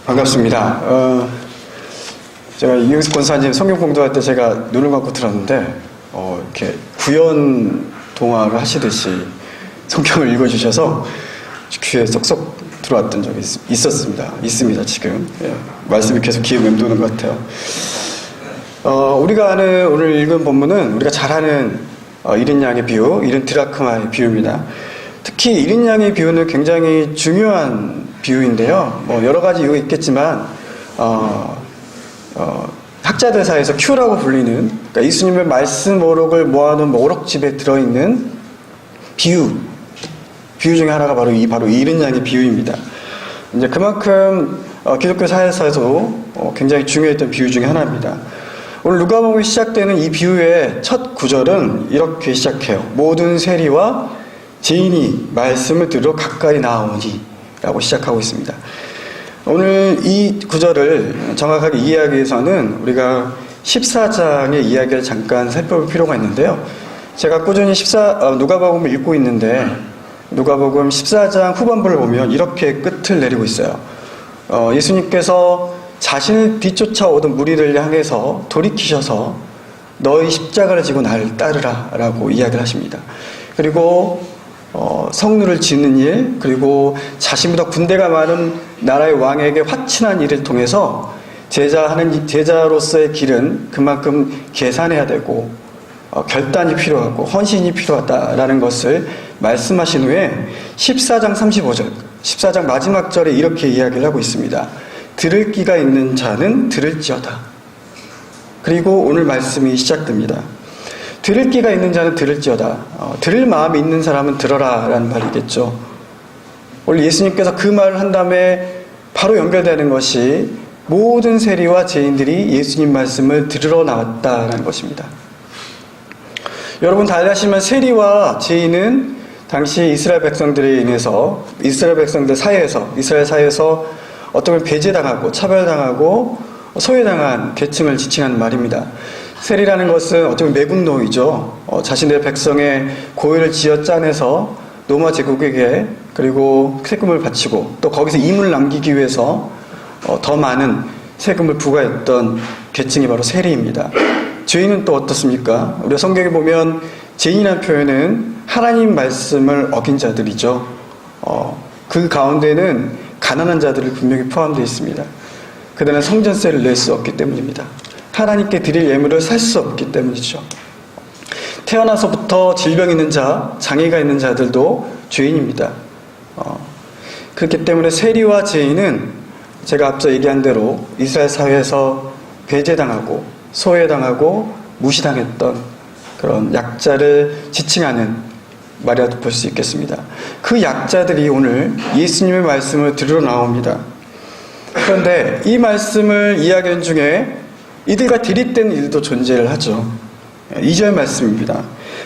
반갑습니다. 제가 이영숙 권사님 성경 공부할 때 제가 눈을 감고 들었는데 이렇게 구연 동화를 하시듯이 성경을 읽어주셔서 귀에 쏙쏙 들어왔던 적이 있습니다. 지금 말씀이 계속 귀에 맴도는 것 같아요. 우리가 아는 오늘 읽은 본문은 우리가 잘 아는 이른 양의 비유, 이른 드라크마의 비유입니다. 특히 이른 양의 비유는 굉장히 중요한 비유인데요. 여러 가지 이유가 있겠지만 학자들 사이에서 Q라고 불리는, 그러니까 예수님의 말씀 오록을 모아놓은 오록집에 들어있는 비유 중에 하나가 바로 이른 양의 비유입니다. 이제 그만큼 기독교 사회에서도 굉장히 중요했던 비유 중에 하나입니다. 오늘 누가복음이 시작되는 이 비유의 첫 구절은 이렇게 시작해요. 모든 세리와 죄인이 말씀을 들으러 가까이 나오니 라고 시작하고 있습니다. 오늘 이 구절을 정확하게 이해하기 위해서는 우리가 14장의 이야기를 잠깐 살펴볼 필요가 있는데요. 제가 꾸준히 누가복음을 읽고 있는데 누가복음 14장 후반부를 보면 이렇게 끝을 내리고 있어요. 예수님께서 자신을 뒤쫓아오던 무리를 향해서 돌이키셔서 너희 십자가를 지고 나를 따르라 라고 이야기를 하십니다. 그리고 성루를 짓는 일, 그리고 자신보다 군대가 많은 나라의 왕에게 화친한 일을 통해서 제자로서의 길은 그만큼 계산해야 되고 결단이 필요하고 헌신이 필요하다라는 것을 말씀하신 후에 14장 35절, 14장 마지막 절에 이렇게 이야기를 하고 있습니다. 들을 귀가 있는 자는 들을지어다. 그리고 오늘 말씀이 시작됩니다. 들을 귀가 있는 자는 들을지어다. 들을 마음이 있는 사람은 들어라 라는 말이겠죠. 원래 예수님께서 그 말을 한 다음에 바로 연결되는 것이 모든 세리와 죄인들이 예수님 말씀을 들으러 나왔다라는 것입니다. 여러분 다 아시지만 세리와 죄인은 당시 이스라엘 백성들에 인해서 이스라엘 사이에서 어떤 걸 배제당하고 차별당하고 소외당한 계층을 지칭하는 말입니다. 세리라는 것은 어쩌면 매국노이죠. 자신의 백성의 고유를 지어 짜내서 로마 제국에게 그리고 세금을 바치고 또 거기서 임을 남기기 위해서 더 많은 세금을 부과했던 계층이 바로 세리입니다. 죄인은 또 어떻습니까? 우리가 성경에 보면 죄인이라는 표현은 하나님 말씀을 어긴 자들이죠. 그 가운데는 가난한 자들이 분명히 포함되어 있습니다. 그들은 성전세를 낼 수 없기 때문입니다. 하나님께 드릴 예물을 살 수 없기 때문이죠. 태어나서부터 질병 있는 자, 장애가 있는 자들도 죄인입니다. 그렇기 때문에 세리와 죄인은 제가 앞서 얘기한 대로 이스라엘 사회에서 배제당하고 소외당하고 무시당했던 그런 약자를 지칭하는 말이라도 볼 수 있겠습니다. 그 약자들이 오늘 예수님의 말씀을 들으러 나옵니다. 그런데 이 말씀을 이야기하는 중에 이들과 들이댄 이들도 존재를 하죠. 2절 말씀입니다.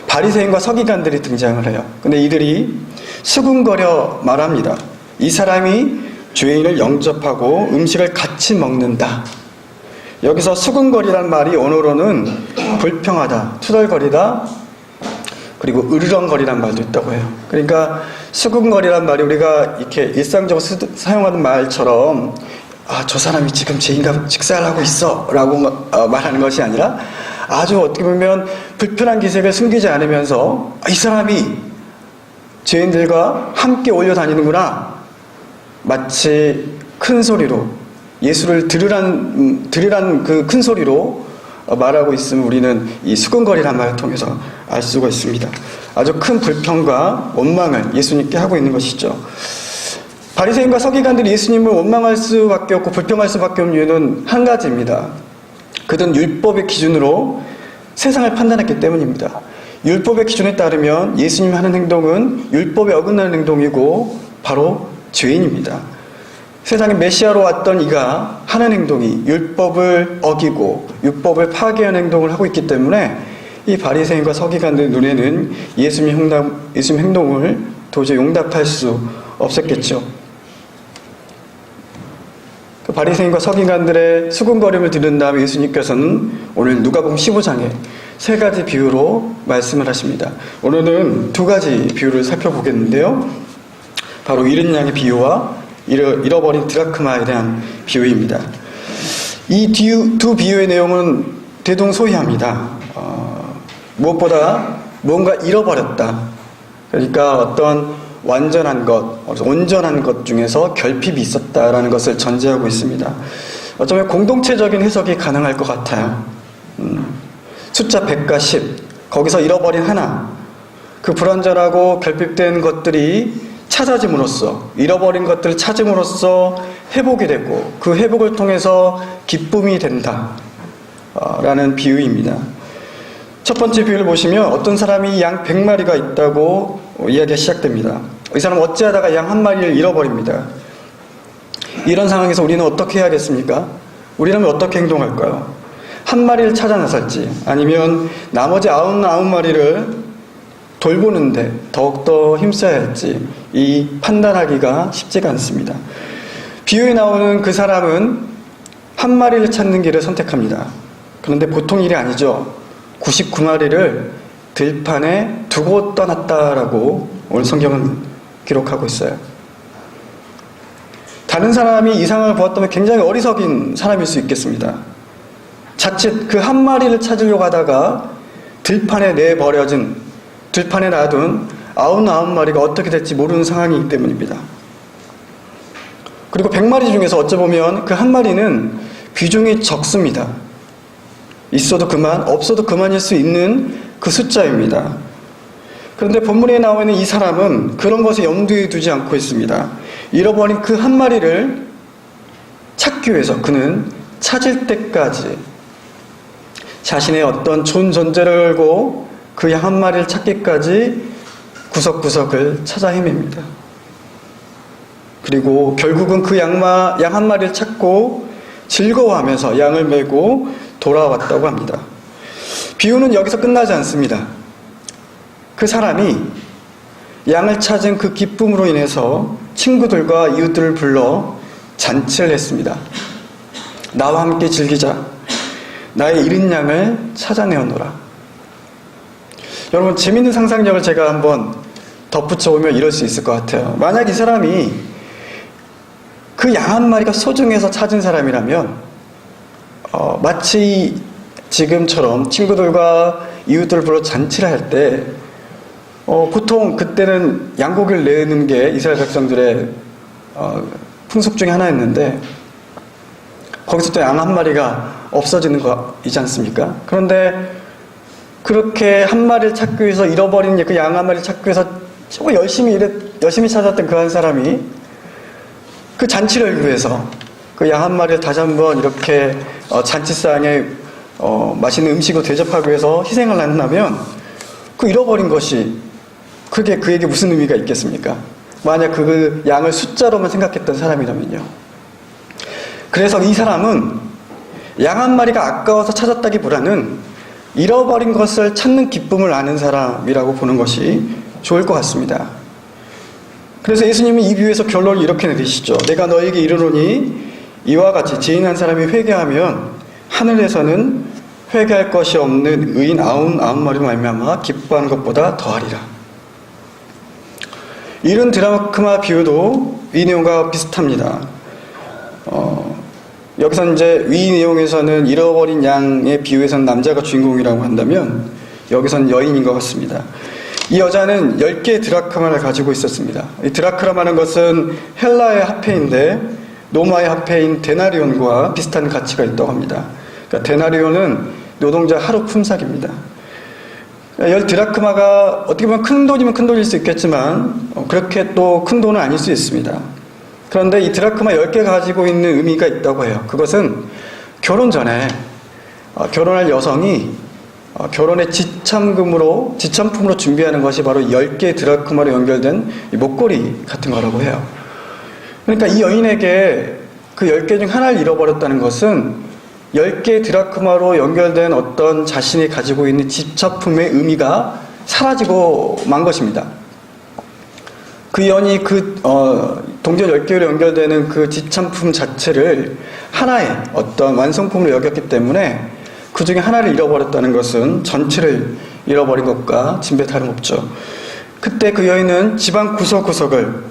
바리새인과 서기관들이 등장을 해요. 근데 이들이 수군거려 말합니다. 이 사람이 죄인을 영접하고 음식을 같이 먹는다. 여기서 수군거리란 말이 언어로는 불평하다, 투덜거리다, 그리고 으르렁거리란 말도 있다고 해요. 그러니까 수군거리란 말이 우리가 이렇게 일상적으로 사용하는 말처럼 저 사람이 지금 죄인과 식사를 하고 있어 라고 말하는 것이 아니라 아주 어떻게 보면 불편한 기색을 숨기지 않으면서 이 사람이 죄인들과 함께 올려다니는구나, 마치 큰 소리로 예수를 들으란 그 큰 소리로 말하고 있으면 우리는 이 수근거리란 말을 통해서 알 수가 있습니다. 아주 큰 불평과 원망을 예수님께 하고 있는 것이죠. 바리새인과 서기관들이 예수님을 원망할 수밖에 없고 불평할 수밖에 없는 이유는 한 가지입니다. 그들은 율법의 기준으로 세상을 판단했기 때문입니다. 율법의 기준에 따르면 예수님이 하는 행동은 율법에 어긋나는 행동이고 바로 죄인입니다. 세상에 메시아로 왔던 이가 하는 행동이 율법을 어기고 율법을 파괴하는 행동을 하고 있기 때문에 이 바리새인과 서기관들 눈에는 예수님 행동을 도저히 용납할 수 없었겠죠. 그 바리새인과 서기관들의 수군거림을 들은 다음에 예수님께서는 오늘 누가복음 15장에 세 가지 비유로 말씀을 하십니다. 오늘은 두 가지 비유를 살펴보겠는데요. 바로 이른 양의 비유와 잃어버린 드라크마에 대한 비유입니다. 이 두 비유의 내용은 대동소이합니다. 무엇보다 뭔가 잃어버렸다. 그러니까 어떤 완전한 것, 온전한 것 중에서 결핍이 있었다라는 것을 전제하고 있습니다. 어쩌면 공동체적인 해석이 가능할 것 같아요. 숫자 100과 10, 거기서 잃어버린 하나, 그 불완전하고 결핍된 것들이 찾아짐으로써, 잃어버린 것들을 찾음으로써 회복이 되고 그 회복을 통해서 기쁨이 된다 라는 비유입니다. 첫 번째 비유를 보시면 어떤 사람이 양 100마리가 있다고 이야기가 시작됩니다. 이 사람은 어찌하다가 양 한 마리를 잃어버립니다. 이런 상황에서 우리는 어떻게 해야겠습니까? 우리는 어떻게 행동할까요? 한 마리를 찾아 나설지 아니면 나머지 99마리를 돌보는데 더욱더 힘써야 할지 이 판단하기가 쉽지가 않습니다. 비유에 나오는 그 사람은 한 마리를 찾는 길을 선택합니다. 그런데 보통 일이 아니죠. 99마리를 들판에 두고 떠났다라고 오늘 성경은 기록하고 있어요. 다른 사람이 이 상황을 보았다면 굉장히 어리석인 사람일 수 있겠습니다. 자칫 그 한 마리를 찾으려고 하다가 들판에 들판에 놔둔 99마리가 어떻게 될지 모르는 상황이기 때문입니다. 그리고 100마리 중에서 어쩌보면 그 한 마리는 비중이 적습니다. 있어도 그만, 없어도 그만일 수 있는 그 숫자입니다. 그런데 본문에 나와 있는 이 사람은 그런 것을 염두에 두지 않고 있습니다. 잃어버린 그 한 마리를 찾기 위해서 그는 찾을 때까지 자신의 어떤 좋은 존재를 걸고 그 양 한 마리를 찾기까지 구석구석을 찾아 헤맵니다. 그리고 결국은 그 양 한 마리를 찾고 즐거워하면서 양을 메고 돌아왔다고 합니다. 비유는 여기서 끝나지 않습니다. 그 사람이 양을 찾은 그 기쁨으로 인해서 친구들과 이웃들을 불러 잔치를 했습니다. 나와 함께 즐기자. 나의 잃은 양을 찾아내어노라. 여러분, 재밌는 상상력을 제가 한번 덧붙여보면 이럴 수 있을 것 같아요. 만약 이 사람이 그 양 한 마리가 소중해서 찾은 사람이라면 마치 지금처럼 친구들과 이웃들을 불러 잔치를 할 때 보통 그때는 양고기를 내는 게 이스라엘 백성들의 풍습 중에 하나였는데 거기서 또 양 한 마리가 없어지는 거이지 않습니까? 그런데 그렇게 한 마리를 찾기 위해서 잃어버린 그 양 한 마리를 찾기 위해서 정말 열심히 찾았던 그 한 사람이 그 잔치를 위해서 그 양 한 마리를 다시 한번 이렇게 잔치상에 맛있는 음식으로 대접하기 위해서 희생을 한다면 그 잃어버린 것이 그게 그에게 무슨 의미가 있겠습니까? 만약 그 양을 숫자로만 생각했던 사람이라면요. 그래서 이 사람은 양 한 마리가 아까워서 찾았다기보다는 잃어버린 것을 찾는 기쁨을 아는 사람이라고 보는 것이 좋을 것 같습니다. 그래서 예수님은 이 비유에서 결론을 이렇게 내리시죠. 내가 너에게 이르노니 이와 같이 죄인 한 사람이 회개하면 하늘에서는 회개할 것이 없는 의인 99마리로 말미암아 기뻐하는 것보다 더하리라. 이런 드라크마 비유도 이 내용과 비슷합니다. 여기서 이제 위 내용에서는 잃어버린 양의 비유에서는 남자가 주인공이라고 한다면 여기서는 여인인 것 같습니다. 이 여자는 10개의 드라크마를 가지고 있었습니다. 이 드라크마라는 것은 헬라의 화폐인데 로마의 화폐인 데나리온과 비슷한 가치가 있다고 합니다. 그러니까 데나리온은 노동자 하루 품삯입니다. 10 드라크마가 어떻게 보면 큰 돈이면 큰 돈일 수 있겠지만 그렇게 또 큰 돈은 아닐 수 있습니다. 그런데 이 드라크마 10개 가지고 있는 의미가 있다고 해요. 그것은 결혼 전에 결혼할 여성이 결혼의 지참품으로 준비하는 것이 바로 10개의 드라크마로 연결된 목걸이 같은 거라고 해요. 그러니까 이 여인에게 그 10개 중 하나를 잃어버렸다는 것은 10개의 드라크마로 연결된 어떤 자신이 가지고 있는 지참품의 의미가 사라지고 만 것입니다. 그 여인이 동전 10개로 연결되는 그 지참품 자체를 하나의 어떤 완성품으로 여겼기 때문에 그 중에 하나를 잃어버렸다는 것은 전체를 잃어버린 것과 진배 다름없죠. 그때 그 여인은 집안 구석구석을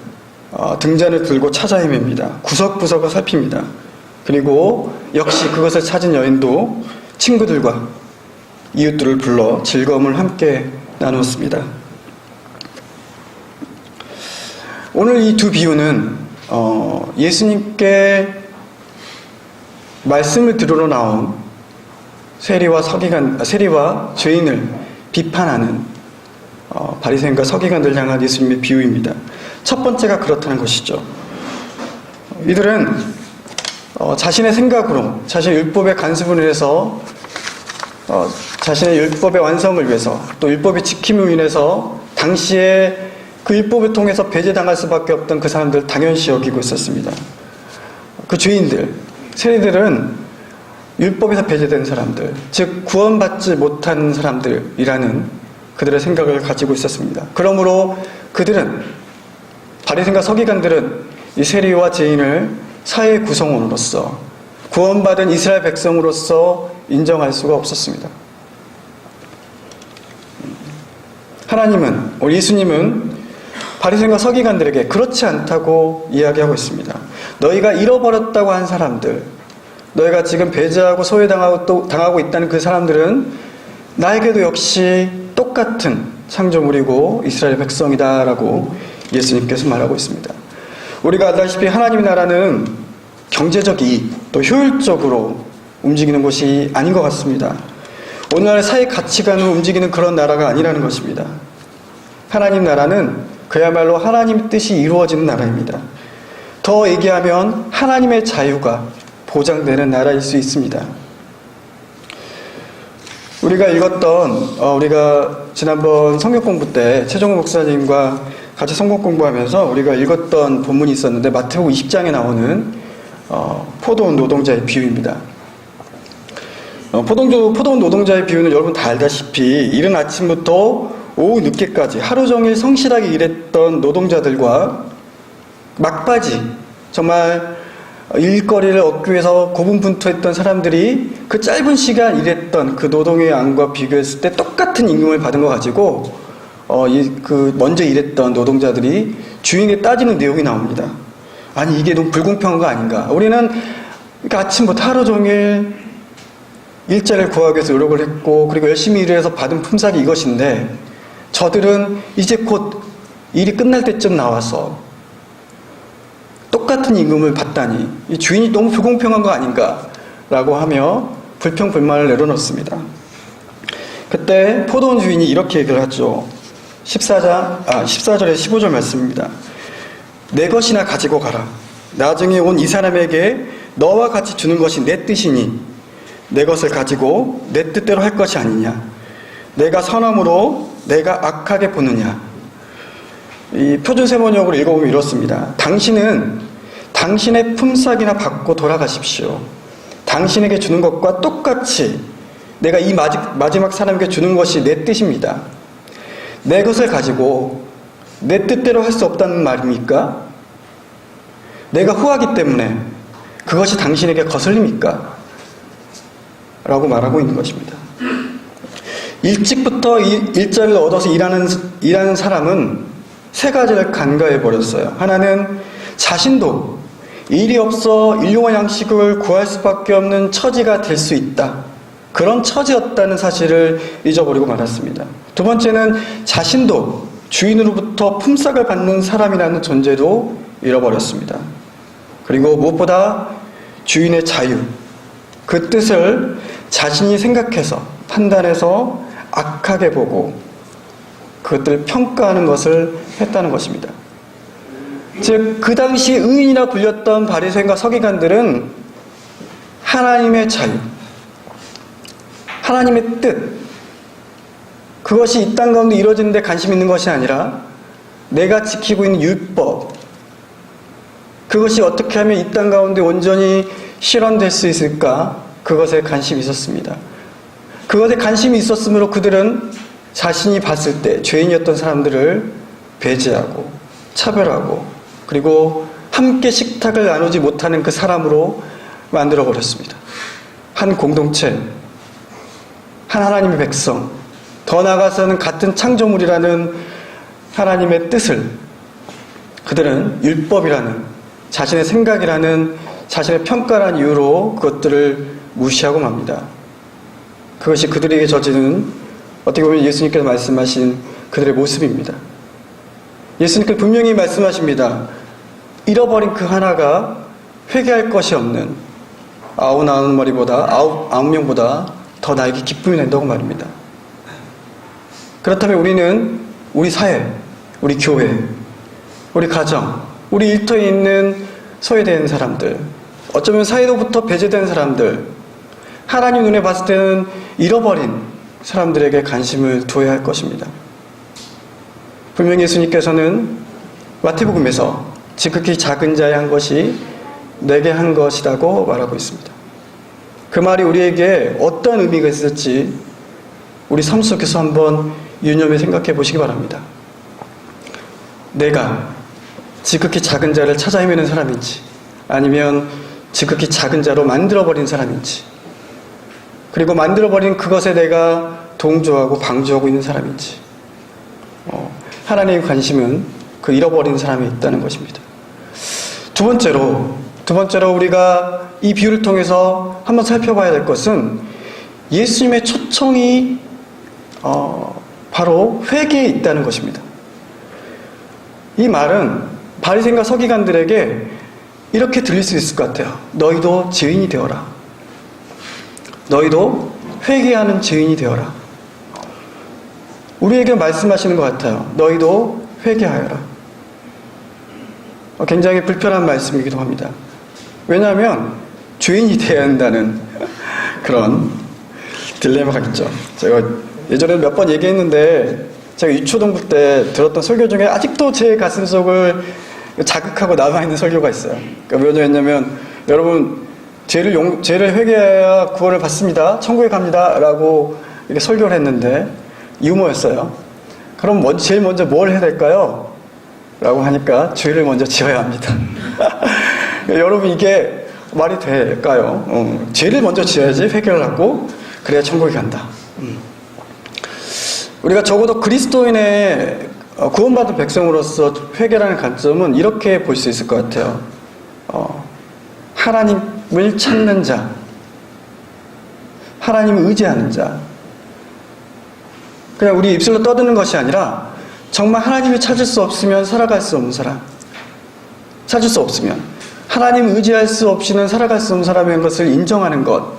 등잔을 들고 찾아 헤맵니다. 구석구석을 살핍니다. 그리고 역시 그것을 찾은 여인도 친구들과 이웃들을 불러 즐거움을 함께 나누었습니다. 오늘 이 두 비유는 예수님께 말씀을 들으러 나온 세리와 죄인을 비판하는 바리새인과 서기관들 향한 예수님의 비유입니다. 첫 번째가 그렇다는 것이죠. 이들은 자신의 생각으로 자신의 율법의 간섭을 해서 자신의 율법의 완성을 위해서 또 율법의 지킴을 인해서 당시에 그 율법을 통해서 배제당할 수밖에 없던 그 사람들 당연시 여기고 있었습니다. 그 죄인들, 세리들은 율법에서 배제된 사람들, 즉 구원받지 못한 사람들이라는 그들의 생각을 가지고 있었습니다. 그러므로 그들은, 바리새인과 서기관들은 이 세리와 죄인을 사회의 구성원으로서 구원받은 이스라엘 백성으로서 인정할 수가 없었습니다. 하나님은, 우리 예수님은 바리새인과 서기관들에게 그렇지 않다고 이야기하고 있습니다. 너희가 잃어버렸다고 한 사람들, 너희가 지금 배제하고 소외당하고 있다는 그 사람들은 나에게도 역시 똑같은 창조물이고 이스라엘 백성이다라고 예수님께서 말하고 있습니다. 우리가 알다시피 하나님의 나라는 경제적 이익, 또 효율적으로 움직이는 것이 아닌 것 같습니다. 오늘날 사회 가치관으로 움직이는 그런 나라가 아니라는 것입니다. 하나님 나라는 그야말로 하나님의 뜻이 이루어지는 나라입니다. 더 얘기하면 하나님의 자유가 보장되는 나라일 수 있습니다. 우리가 지난번 성경 공부 때 최종호 목사님과 같이 성경 공부하면서 우리가 읽었던 본문이 있었는데 마태복음 20장에 나오는 포도원 노동자의 비유입니다. 포도원 노동자의 비유는 여러분 다 알다시피 이른 아침부터 오후 늦게까지 하루 종일 성실하게 일했던 노동자들과 막바지 정말 일거리를 얻기 위해서 고군분투했던 사람들이 그 짧은 시간 일했던 그 노동의 양과 비교했을 때 똑같은 임금을 받은 거 가지고 먼저 일했던 노동자들이 주인에게 따지는 내용이 나옵니다. 아니 이게 너무 불공평한 거 아닌가. 우리는 아침부터 하루 종일 일자리를 구하기 위해서 노력을 했고 그리고 열심히 일해서 받은 품삯이 이것인데 저들은 이제 곧 일이 끝날 때쯤 나와서 똑같은 임금을 받다니 이 주인이 너무 불공평한 거 아닌가라고 하며 불평불만을 내려놓습니다. 그때 포도원 주인이 이렇게 얘기를 하죠. 14절에 15절 말씀입니다. 내 것이나 가지고 가라. 나중에 온 이 사람에게 너와 같이 주는 것이 내 뜻이니 내 것을 가지고 내 뜻대로 할 것이 아니냐. 내가 선함으로 내가 악하게 보느냐. 이 표준세번역으로 읽어보면 이렇습니다. 당신은 당신의 품삯이나 받고 돌아가십시오. 당신에게 주는 것과 똑같이 내가 이 마지막 사람에게 주는 것이 내 뜻입니다. 내 것을 가지고 내 뜻대로 할 수 없다는 말입니까? 내가 후하기 때문에 그것이 당신에게 거슬립니까? 라고 말하고 있는 것입니다. 일찍부터 일자리를 얻어서 일하는 사람은 세 가지를 간과해버렸어요. 하나는 자신도 일이 없어 일용할 양식을 구할 수밖에 없는 처지가 될 수 있다. 그런 처지였다는 사실을 잊어버리고 말았습니다. 두 번째는 자신도 주인으로부터 품삯을 받는 사람이라는 존재도 잃어버렸습니다. 그리고 무엇보다 주인의 자유, 그 뜻을 자신이 생각해서 판단해서 악하게 보고 그것들을 평가하는 것을 했다는 것입니다. 즉 그 당시 의인이라 불렸던 바리새인과 서기관들은 하나님의 자유, 하나님의 뜻, 그것이 이 땅 가운데 이루어지는 데 관심 있는 것이 아니라 내가 지키고 있는 율법, 그것이 어떻게 하면 이 땅 가운데 온전히 실현될 수 있을까, 그것에 관심이 있었습니다. 그것에 관심이 있었으므로 그들은 자신이 봤을 때 죄인이었던 사람들을 배제하고 차별하고 그리고 함께 식탁을 나누지 못하는 그 사람으로 만들어버렸습니다. 한 공동체, 한 하나님의 백성, 더 나아가서는 같은 창조물이라는 하나님의 뜻을 그들은 율법이라는 자신의 생각이라는 자신의 평가라는 이유로 그것들을 무시하고 맙니다. 그것이 그들에게 저지른 어떻게 보면 예수님께서 말씀하신 그들의 모습입니다. 예수님께서 분명히 말씀하십니다. 잃어버린 그 하나가 회개할 것이 없는 99마리보다 9명보다 더 나에게 기쁨이 된다고 말입니다. 그렇다면 우리는 우리 사회, 우리 교회, 우리 가정, 우리 일터에 있는 소외된 사람들, 어쩌면 사회로부터 배제된 사람들, 하나님 눈에 봤을 때는 잃어버린 사람들에게 관심을 두어야 할 것입니다. 분명히 예수님께서는 마태복음에서 지극히 작은 자의 한 것이 내게 한 것이라고 말하고 있습니다. 그 말이 우리에게 어떤 의미가 있을지 우리 삶 속에서 한번 유념해 생각해 보시기 바랍니다. 내가 지극히 작은 자를 찾아 헤매는 사람인지 아니면 지극히 작은 자로 만들어버린 사람인지 그리고 만들어버린 그것에 내가 동조하고 방조하고 있는 사람인지 하나님의 관심은 그 잃어버린 사람이 있다는 것입니다. 두 번째로 우리가 이 비유를 통해서 한번 살펴봐야 될 것은 예수님의 초청이 바로 회개에 있다는 것입니다. 이 말은 바리새인과 서기관들에게 이렇게 들릴 수 있을 것 같아요. 너희도 죄인이 되어라. 너희도 회개하는 죄인이 되어라. 우리에게 말씀하시는 것 같아요. 너희도 회개하여라. 굉장히 불편한 말씀이기도 합니다. 왜냐하면 죄인이 되어야 한다는 그런 딜레마가 있죠. 제가 예전에 몇 번 얘기했는데 제가 유초등부 때 들었던 설교 중에 아직도 제 가슴속을 자극하고 남아있는 설교가 있어요. 그러니까 뭐냐면 여러분 죄를 회개해야 구원을 받습니다. 천국에 갑니다. 라고 이렇게 설교를 했는데 유머였어요. 그럼 제일 먼저 뭘 해야 될까요? 라고 하니까 죄를 먼저 지어야 합니다. 여러분 이게 말이 될까요? 죄를 먼저 지어야지 회개를 하고 그래야 천국에 간다. 우리가 적어도 그리스도인의 구원받은 백성으로서 회개라는 관점은 이렇게 볼 수 있을 것 같아요. 하나님을 찾는 자, 하나님을 의지하는 자. 그냥 우리 입술로 떠드는 것이 아니라 정말 하나님을 찾을 수 없으면 살아갈 수 없는 사람. 찾을 수 없으면 하나님을 의지할 수 없이는 살아갈 수 없는 사람인 것을 인정하는 것.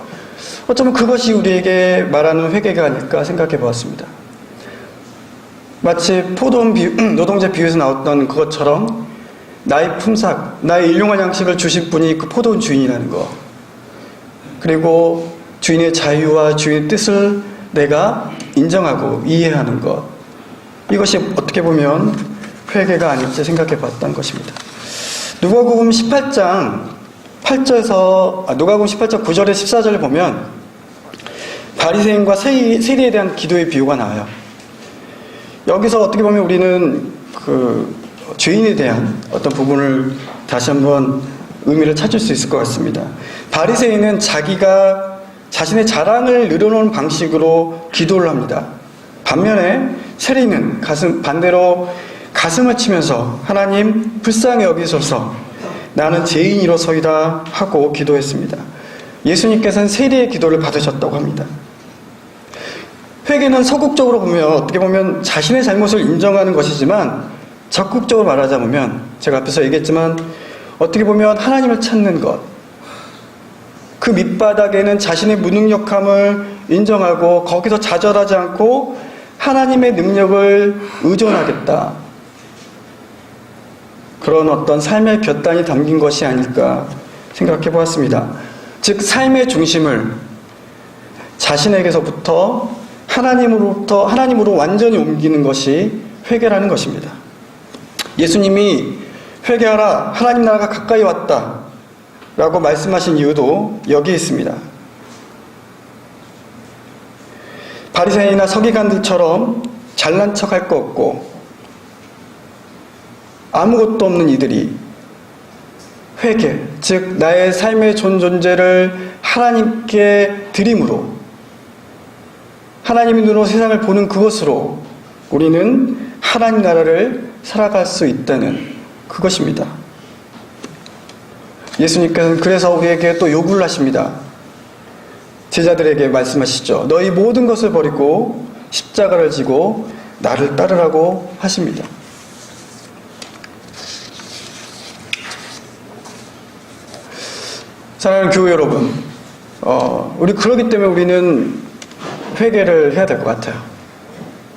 어쩌면 그것이 우리에게 말하는 회개가 아닐까 생각해 보았습니다. 마치 포도원 노동자 비유에서 나왔던 그것처럼 나의 품삯, 나의 일용할 양식을 주신 분이 그 포도원 주인이라는 것. 그리고 주인의 자유와 주인의 뜻을 내가 인정하고 이해하는 것. 이것이 어떻게 보면 회개가 아닐지 생각해 봤던 것입니다. 누가복음 18장 9절에 14절을 보면 바리새인과 세리에 대한 기도의 비유가 나와요. 여기서 어떻게 보면 우리는 그 죄인에 대한 어떤 부분을 다시 한번 의미를 찾을 수 있을 것 같습니다. 바리새인은 자기가 자신의 자랑을 늘어놓는 방식으로 기도를 합니다. 반면에 세리는 반대로 가슴을 치면서 하나님 불쌍히 여기소서 나는 죄인이로서이다 하고 기도했습니다. 예수님께서는 세리의 기도를 받으셨다고 합니다. 회개는 서국적으로 보면 어떻게 보면 자신의 잘못을 인정하는 것이지만 적극적으로 말하자면 제가 앞에서 얘기했지만 어떻게 보면 하나님을 찾는 것, 그 밑바닥에는 자신의 무능력함을 인정하고 거기서 좌절하지 않고 하나님의 능력을 의존하겠다. 그런 어떤 삶의 결단이 담긴 것이 아닐까 생각해 보았습니다. 즉 삶의 중심을 자신에게서부터 하나님으로 완전히 옮기는 것이 회개라는 것입니다. 예수님이 회개하라 하나님 나라가 가까이 왔다 라고 말씀하신 이유도 여기에 있습니다. 바리새인이나 서기관들처럼 잘난 척할 거 없고 아무것도 없는 이들이 회개, 즉 나의 삶의 존재를 하나님께 드림으로 하나님의 눈으로 세상을 보는 그것으로 우리는 하나님 나라를 살아갈 수 있다는 그것입니다. 예수님께서는 그래서 우리에게 또 요구를 하십니다. 제자들에게 말씀하시죠. 너희 모든 것을 버리고 십자가를 지고 나를 따르라고 하십니다. 사랑하는 교회 여러분, 우리 그러기 때문에 우리는 회개를 해야 될 것 같아요.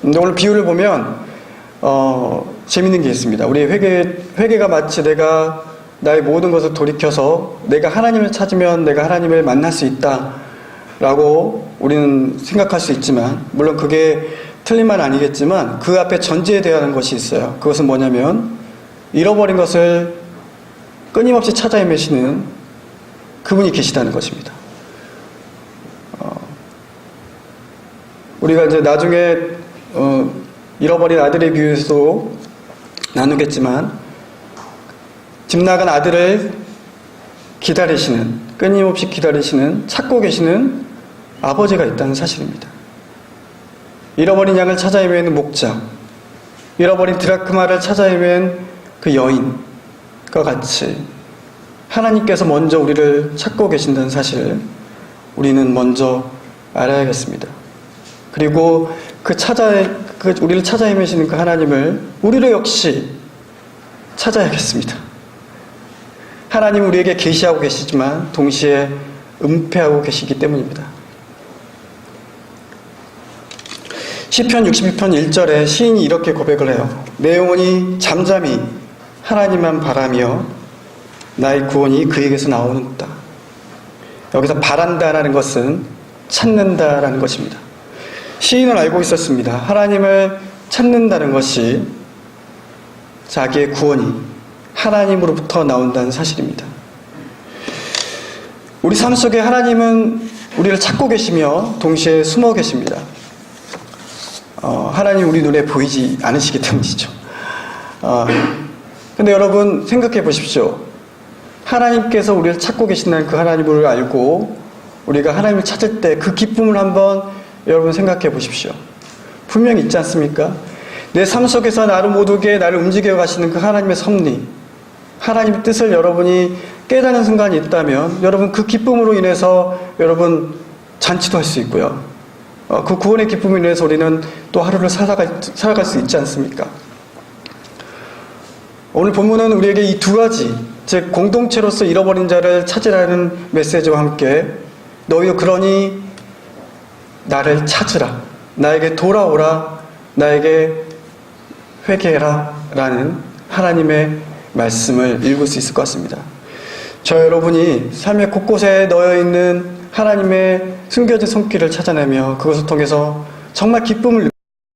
근데 오늘 비유를 보면 재밌는 게 있습니다. 우리 회개가 마치 내가 나의 모든 것을 돌이켜서 내가 하나님을 찾으면 내가 하나님을 만날 수 있다라고 우리는 생각할 수 있지만, 물론 그게 틀린 말 아니겠지만 그 앞에 전제에 대한 것이 있어요. 그것은 뭐냐면 잃어버린 것을 끊임없이 찾아 헤매시는 그분이 계시다는 것입니다. 우리가 이제 나중에 잃어버린 아들의 비유에서도 나누겠지만, 집 나간 아들을 기다리시는, 끊임없이 기다리시는, 찾고 계시는 아버지가 있다는 사실입니다. 잃어버린 양을 찾아 헤매는 목자, 잃어버린 드라크마를 찾아 헤맨 그 여인과 같이 하나님께서 먼저 우리를 찾고 계신다는 사실을 우리는 먼저 알아야겠습니다. 그리고 우리를 찾아 헤매시는 그 하나님을 우리로 역시 찾아야겠습니다. 하나님은 우리에게 계시하고 계시지만 동시에 은폐하고 계시기 때문입니다. 시편 62편 1절에 시인이 이렇게 고백을 해요. 내 영혼이 잠잠히 하나님만 바라며 나의 구원이 그에게서 나오는다. 여기서 바란다라는 것은 찾는다라는 것입니다. 시인은 알고 있었습니다. 하나님을 찾는다는 것이 자기의 구원이 하나님으로부터 나온다는 사실입니다. 우리 삶 속에 하나님은 우리를 찾고 계시며 동시에 숨어 계십니다. 하나님 우리 눈에 보이지 않으시기 때문이죠. 근데 여러분 생각해 보십시오. 하나님께서 우리를 찾고 계신다는 그 하나님을 알고 우리가 하나님을 찾을 때 그 기쁨을 한번 여러분 생각해 보십시오. 분명히 있지 않습니까? 내 삶 속에서 나를 못 오게 나를 움직여 가시는 그 하나님의 섭리, 하나님의 뜻을 여러분이 깨닫는 순간이 있다면 여러분 그 기쁨으로 인해서 여러분 잔치도 할 수 있고요. 그 구원의 기쁨으로 인해서 우리는 또 하루를 살아갈 수 있지 않습니까? 오늘 본문은 우리에게 이 두 가지, 즉 공동체로서 잃어버린 자를 찾으라는 메시지와 함께 너희도 그러니 나를 찾으라, 나에게 돌아오라, 나에게 회개해라 라는 하나님의 말씀을 읽을 수 있을 것 같습니다. 저 여러분이 삶의 곳곳에 놓여있는 하나님의 숨겨진 손길을 찾아내며 그것을 통해서 정말 기쁨을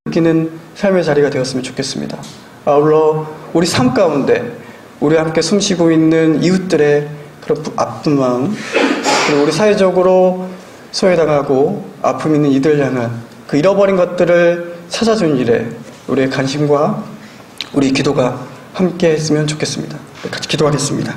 느끼는 삶의 자리가 되었으면 좋겠습니다. 아울러 우리 삶 가운데 우리와 함께 숨쉬고 있는 이웃들의 그런 아픈 마음, 그리고 우리 사회적으로 소외당하고 아픔 있는 이들 향한 그 잃어버린 것들을 찾아주는 일에 우리의 관심과 우리 기도가 함께 했으면 좋겠습니다. 같이 기도하겠습니다.